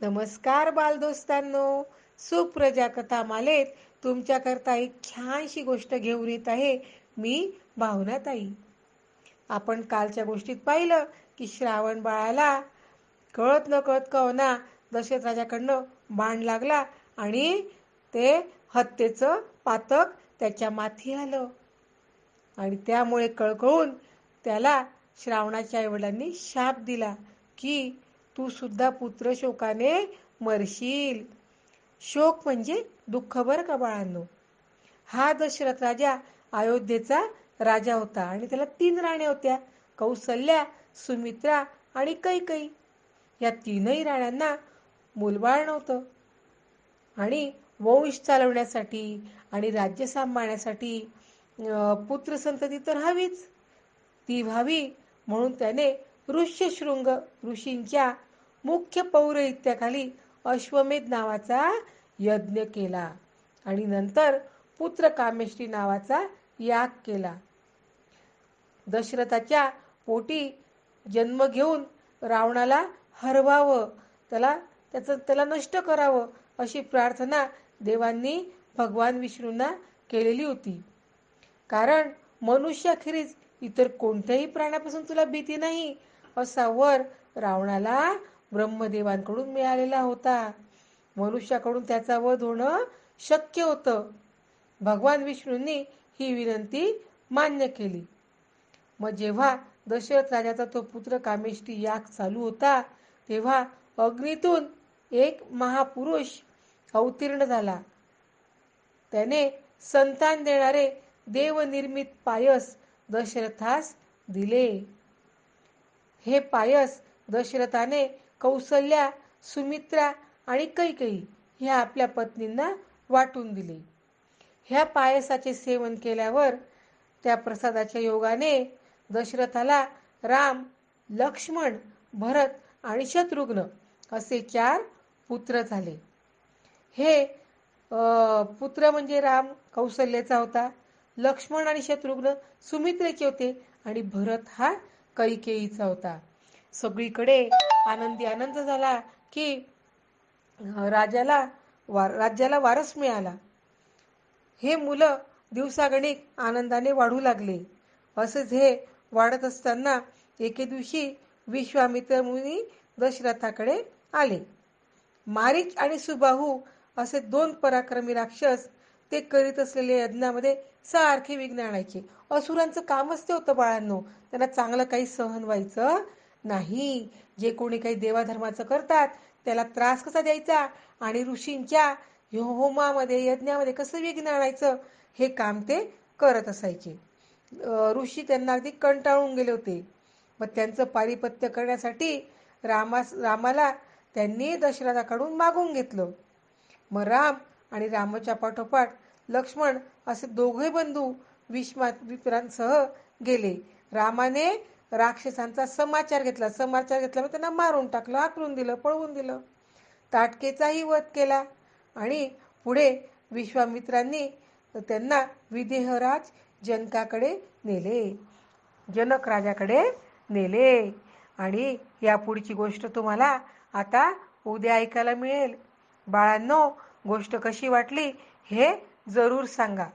नमस्कार बालदोस्तांनो, सुप्रजा कथा मालेत तुमच्याकरता एक छानशी गोष्ट घेऊन येत आहे मी भावनाताई. आपण कालच्या गोष्टीत पाहिलं की श्रावण बाळाला कळत न कळत का होईना दशरथ राजाकडनं बाण लागला आणि ते हत्येचं पातक त्याच्या माथी आलं आणि त्यामुळे कळकळून त्याला श्रावणाच्या आईवडिलांनी शाप दिला की तू सुद्धा पुत्र शोकाने मरशील. शोक म्हणजे दुःख बरं का बाळांनो. हा दशरथ राजा अयोध्येचा राजा होता आणि त्याला 3 राण्या होत्या, कौसल्या, सुमित्रा आणि कैकेयी. या 3ही राण्यांना मूलबाळ नव्हतं आणि वंश चालवण्यासाठी आणि राज्य सांभाळण्यासाठी पुत्रसंतती तर हवीच. ती व्हावी म्हणून त्याने ऋष्यशृंग ऋषींच्या मुख्य पौरोहित्याखाली अश्वमेध नावाचा यज्ञ केला आणि नंतर पुत्र कामेष्टी नावाचा याग केला. दशरथाच्या पोटी जन्म घेऊन रावणाला हरवावं, त्याला नष्ट करावं अशी प्रार्थना देवांनी भगवान विष्णूंना केलेली होती. कारण मनुष्याखेरीज इतर कोणत्याही प्राण्यापासून तुला भीती नाही असा वर रावणाला ब्रह्मदेवांकडून मिळालेला होता. मनुष्याकडून त्याचा वध होणं शक्य होतं. भगवान विष्णूंनी ही विनंती मान्य केली. मग जेव्हा दशरथ राजाचा तो पुत्र कामेष्टी याग चालू होता तेव्हा अग्नीतून एक महापुरुष अवतीर्ण झाला. त्याने संतान देणारे देवनिर्मित पायस दशरथास दिले. हे पायस दशरथाने कौसल्या, सुमित्रा आणि कैकेयी ह्या आपल्या पत्नींना वाटून दिले. ह्या पायसाचे सेवन केल्यावर त्या प्रसादाच्या योगाने दशरथाला राम, लक्ष्मण, भरत आणि शत्रुघ्न असे 4 पुत्र झाले. हे पुत्र म्हणजे राम कौसल्याचा होता, लक्ष्मण आणि शत्रुघ्न सुमित्रेचे होते आणि भरत हा कैकेयीचा होता. सगळीकडे आनंदी आनंद झाला की राज्याला वारस मिळाला. हे मुलं दिवसागणिक आनंदाने वाढू लागले. असेच हे वाढत असताना एके दिवशी विश्वामित्र मुनी दशरथाकडे आले. मारीच आणि सुबाहू असे 2 पराक्रमी राक्षस ते करीत असलेल्या यज्ञामध्ये सारखे विघ्न आणायचे. असुरांचं कामच ते होतं बाळांनो. त्यांना चांगलं काही सहन व्हायचं नाही. जे कोणी काही देवाधर्माचं करतात त्याला त्रास कसा द्यायचा आणि ऋषींच्या होमामध्ये यज्ञामध्ये कसं विघ्न आणायचं हे काम ते करत असायचे. ऋषी त्यांना अगदी कंटाळून गेले होते. मग त्यांचं पारिपत्य करण्यासाठी रामाला त्यांनी दशरथाकडून मागून घेतलं. मग राम आणि रामाच्या पाठोपाठ लक्ष्मण असे 2घे बंधू विश्वामित्रांसह गेले. रामाने राक्षसांचा समाचार घेतला मग त्यांना मारून टाकलं, आकरून दिलं, पळवून दिलं. ताटकेचाही वध केला आणि पुढे विश्वामित्रांनी त्यांना विदेहराज जनक राजाकडे नेले आणि या पुढची गोष्ट तुम्हाला आता उद्या ऐकायला मिळेल. बाळांनो, गोष्ट कशी वाटली हे जरूर सांगा.